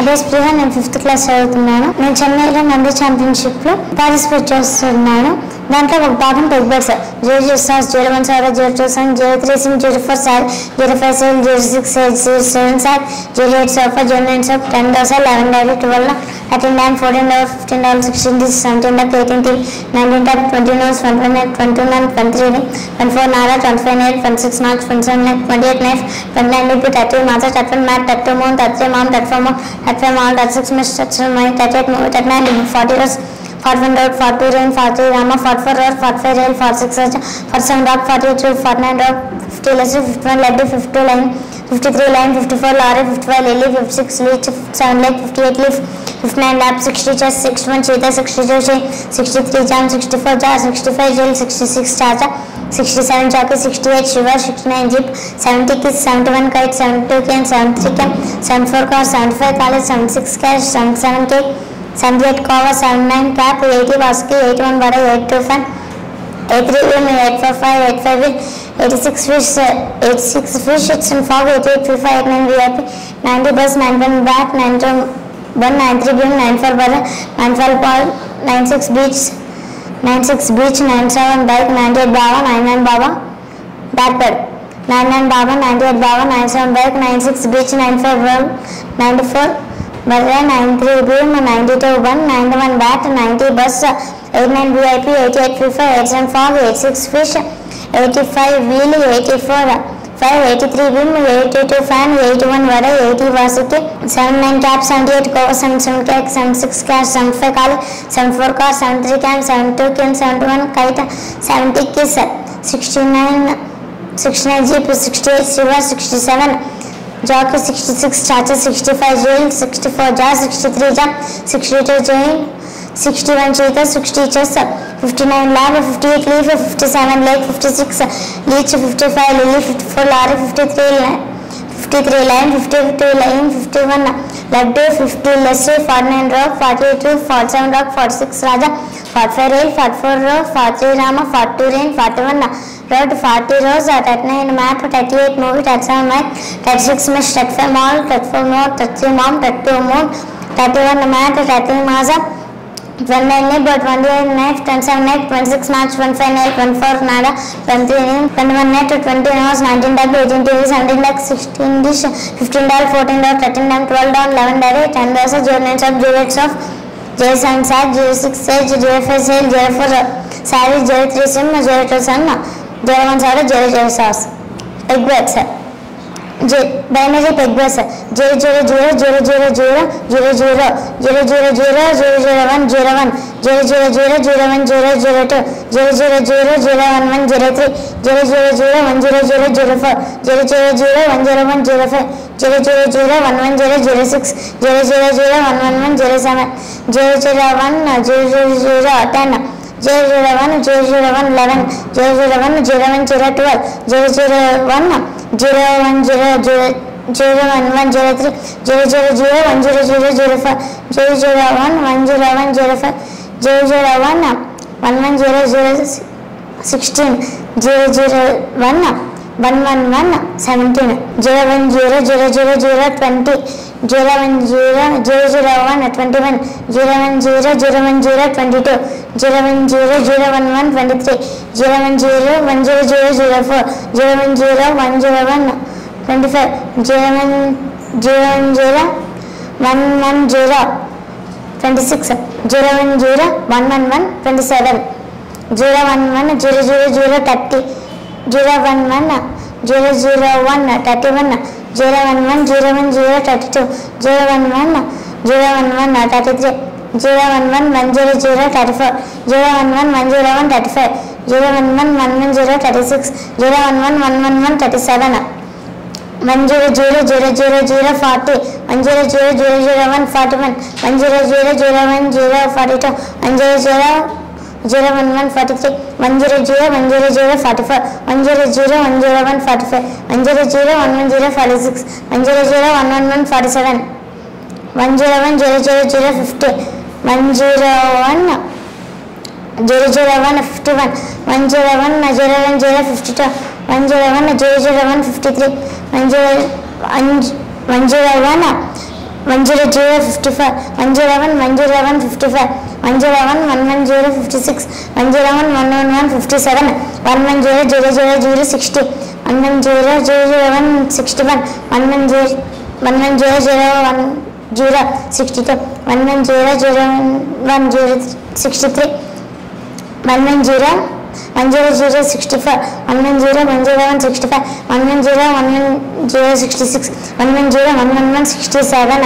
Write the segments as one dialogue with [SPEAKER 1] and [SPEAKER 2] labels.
[SPEAKER 1] అదే స్ప్రిహ నేను 5th class చదువుతున్నాను. నేను చెన్నైలో నంది ఛాంపియన్షిప్లో పార్టిసిపేట్ చేస్తున్నాను. దాంట్లో ఒక భాగం పెగ్ బర్డ్స్ 0 సార్స్ 01 sir 02 sir 03 sim 04 sir 05 sir 06 sir 07 sir 08 sofa 09 సోఫ్ 10 దోస 11 డైరీ 12 13 9 14 డోర్ 15 డోర్ 16 డిస్ 17 డక్ 18 టీ 19 టప్ 20 నోస్ 21 నెట్ 22 9 23 24 నారా 25 net 26 not 27 net 28 net 29 dip 30 మాసా 31 మ్యాట్ 32 మోన్ 33 మామ్ 34 మోన్ 35 mall 36 miss 36 my 38 move 39 dip 40 rose 41 road 42 rain 43 rama 44 road 45 rail 46 47 rock 42 49 road 50 less 51 led 52 line 53 line 54 lorry 55 lily 56 leech 57 leg 58 leaf 59 lap 60 chest 61 cheetah 62 chain 63 jam 64 jar 65 jail 66 charger 67 jockey 68 shiver 69 jeep 70 kiss 71 kite 72 can 73 cam 74 car 75 college 76 cash 77 cake 78 cover 79 cap 80 basket 81 bada 82 fan 83 win 845 85 win 86 fish 86 fish hits and fog 88 FIFA 89 VIP 90 bus 91 bat 91 93 beam 94 bada 94 ball 96 beach 97 bike 98 baba 99 baba backward 99 baba 98 baba 97 bike 96 beach 94 ball 94 Barra 93 beam 92 1 91 bat 90 bus 89 VIP 88 FIFA 87 fog 86 fish 85 wheel 84 5 83 beam 82 fan 81 vada 80 varsity 79 cap 78 cover 77 cake 76 cash 75 call 74 car 73 can 72 can 71 kite 70 kiss 69 jeep 68 silver 67 jockey 66 charger 65 jail 64 jar 63 jump 62 chain 61 cheetah 60 chest 59 lab 58 leaf 57 leg 56 leech 55 lily 54 lorry 53 line 52 line 51 left 50 less 49 rock 42 47 rock 46 raja 45 rail 44 row 43 rama 42 rain 41 road 40 rows 39 map 38 movie 37 mic 36 mesh 35 mall 34 more 33 mom 32 moon 31 mat 33 maza 29 net 28 net 27 net 26 march 25 net 24 nada 23 21 net 20 hours 19 dub 18 tv 17 duck 16 dish 15 doll 14 doll 13 down 12 down 11 dairy 10 dosa 09 of 08 of 07 side 06 sage 05 sale 04 saree 03 sim 02 sun 01 side 00 sauce egg birds binary peg birds 000 000 000 000 000 000 001 01 000 01 002 000 011 03 000 100 04 000 101 05 000 110 06 000 111 07 001 000 10 001 001 11 001 01 012 001 010 011 03 000 100 05 001 101 05 001 110 16 001 111 17 010 000 20 010 001 21 010 010 22 010 011 23 010 100 04 010 101 25 010 110 26 010 111 27 011 000 30 011 001 31 011 010 32 011 011 33 011 100 34 011 101 35 011 110 36 011 111 37 100 000 40 100 001 41 100 010 42 100 011 43 100 100 44 100 101 45 100 110 46 100 111 47 101 000 50 101 001 51 101 010 52 101 001 53 101 100 55, 101 101 55, 101 110 56, 101 111 57, 110 000 60, 110 001 61, 110 110 010 62, 110 010 63, 110 100 65, 110 101 65, 110 110 66, 110 111 67,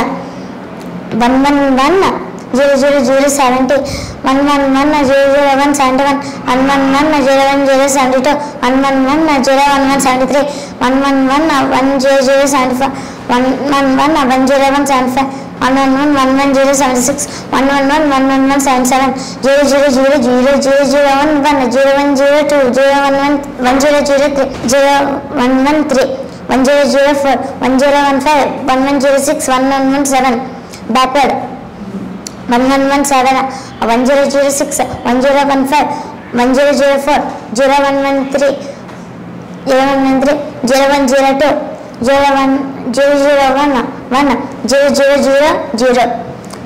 [SPEAKER 1] 111 000 70, 111 001 71, 111 010 72, 111 011 73, 111 100 75, 111 101 75, 111 110 76, 111 111 77, 000 001 1, 0102, 011 1003, 0113, 1004, 1015, 1106, 117, backward, 1117, 1006, 1015, 1004, 0113, 0113, 0102, 01 001 1, 0000,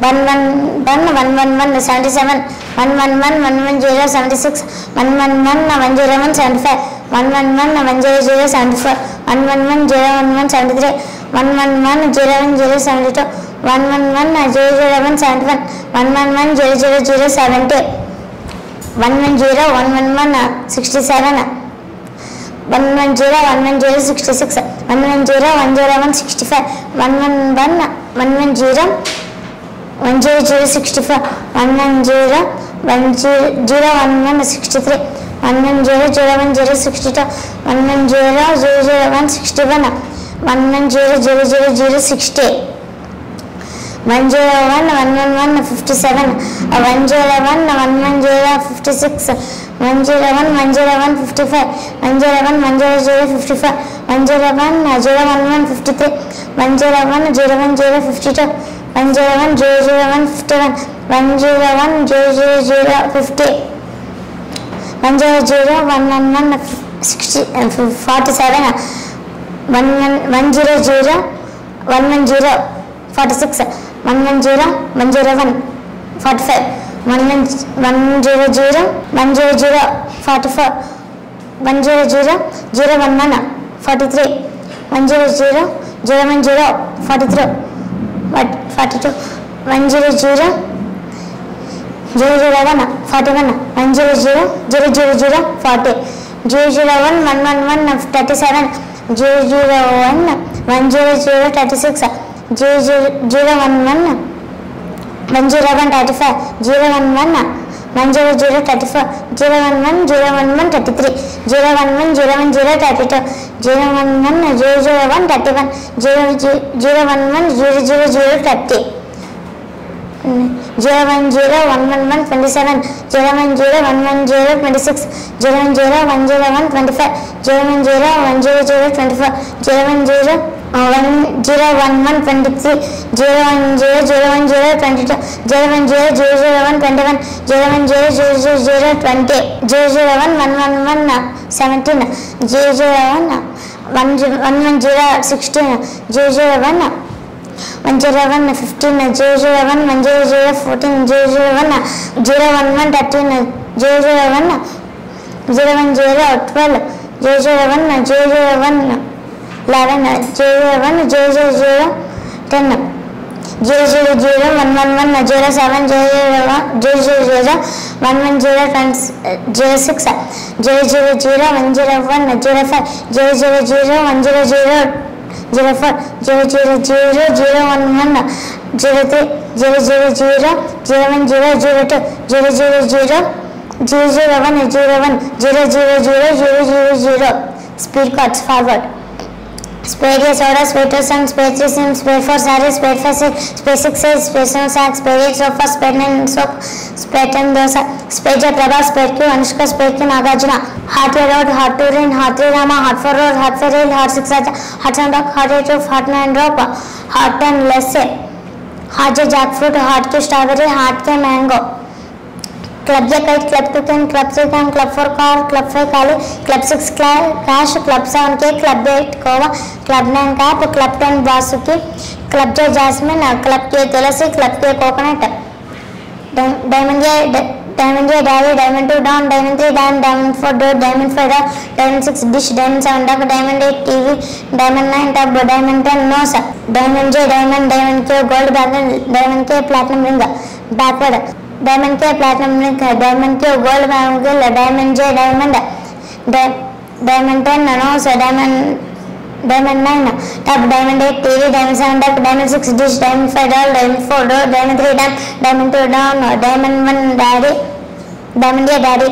[SPEAKER 1] 111 77, 111 110 76, 111 101 75, 111 100 74, 111 011 73, 111 010 72, 111 001 71, 111 000 70, 110 111 67, 110 110 66, 110 101 65, 111 110 100 65, 110 111 63, 110 010 62, 110 001 61, 110 000 60, 101 111 57, 101 110 56, 101 101 55, 101 100 55, 101 011 53, 101 010 52, 101 001 51, 101 000 50, 100 111 60 47, 100 110 46, 110 101 45, 100 100 44, 100 011 43, 100 010 43, 42, 100 001 41, 100 000 40, 001 111 37, 001 100 36, 011 101 35, 011 100 34, 011 011 33, 011 010 32, 011 001 31, 011 000 30, 010 111 27, 010 110 26, 010 101 25, 010 100 24, 010 101 23, 010 010 22, 010 001 21, 010 00 20, 001 111 17, 001 110 16, 001 101 15, 001 100 14, 001 011 13, 001 010 12, 001 001 11, 001 000 10, 000 111 07, 000 110 06, 000 101 05, 000 100 04, 000 011 03, 000 010 02, 000 001 000 speed cards forward. Spade A soda, spade 2 sun, spade 3 sim, spade 4 saree, spade 5 silk, spade 6 sails, spade 7 sack, spade 8 sofa, spade 9 soap, spade 10 dosa, spade J Prabha, spade Q Anushka, spade Q Nagarjuna, heart A road, heart 2 rain, heart 3 Rama, heart 4 rose, heart 4 rail, heart 6 Raja, heart 7 rock, heart 8 roof, heart 9 rope, heart 10 lasse, heart J jackfruit, heart Q strawberry, heart K mango. Club J kite, club 2 can, club 3 can, club 4 car, club 5 kali, club 6 cash, club 7 cake, club 8 kova, club 9 cap, club 10 basuki, Club J Jasmine, Club K Tulasi, Club K Coconut. Diamond J Daddy, Diamond 2 Down, Diamond 3 Diamond, Diamond 4 Door, Diamond 5 Down, Diamond 6 Dish, Diamond 7 Duck, Diamond 8 TV, Diamond 9 Tub, Diamond 10 Nose, Diamond J Diamond, Diamond K Gold Bag, Diamond K Platinum Ring, backward, Diamond K Platinum Ring, Diamond K Gold Bag, Diamond J Diamond, Diamond 10 Nose, Diamond 9 Tub, Diamond 8 TV, Diamond 7 Duck, Diamond 6 Dish, Diamond 5 Doll, Diamond 4 Door, Diamond 3 Down, Diamond 2 Down, Diamond 1 Daddy, Diamond J Daddy,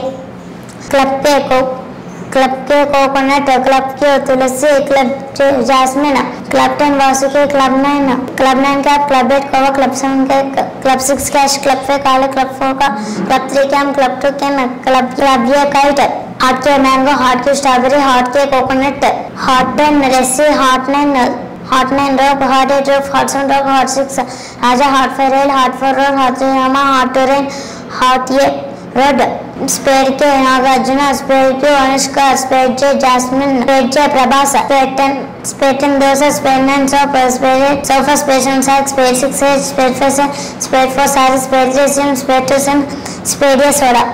[SPEAKER 1] Club K Coconut, Club K Tulasi, Club J Jasmine, Club 10 Vasuki, Club 9 Cap, Club 8 Cover, Club 7 Cake, Club 6 Cash, Club 5 Kala, Club 4 Club 3 Cam, Club 2 Cam, Club J Kite, Hot K Mango, Hot K Strawberry, Hot K Coconut, Hot 10 Ressi, Hot 9 Rope, Hot 8 Rope, Hot 7 Rope, Hot 6 Aja, Hot 5 Rail, Hot 4 Road, Hot 3 Yama, Hot 2 Rain, Hot A Road, Spade K Nagarjuna, Spade Q Anushka, Spade J Jasmine, Spade J Prabhasa, Spade 10 Dosa, Spade 9 Sofa, Spade 8 Sofa, Spade 7 Sack, Spade 6 Edge, Spade 5 Spade 4 Saree, Spade 3 Sim, Spade 2 Sim, Spade A Soda.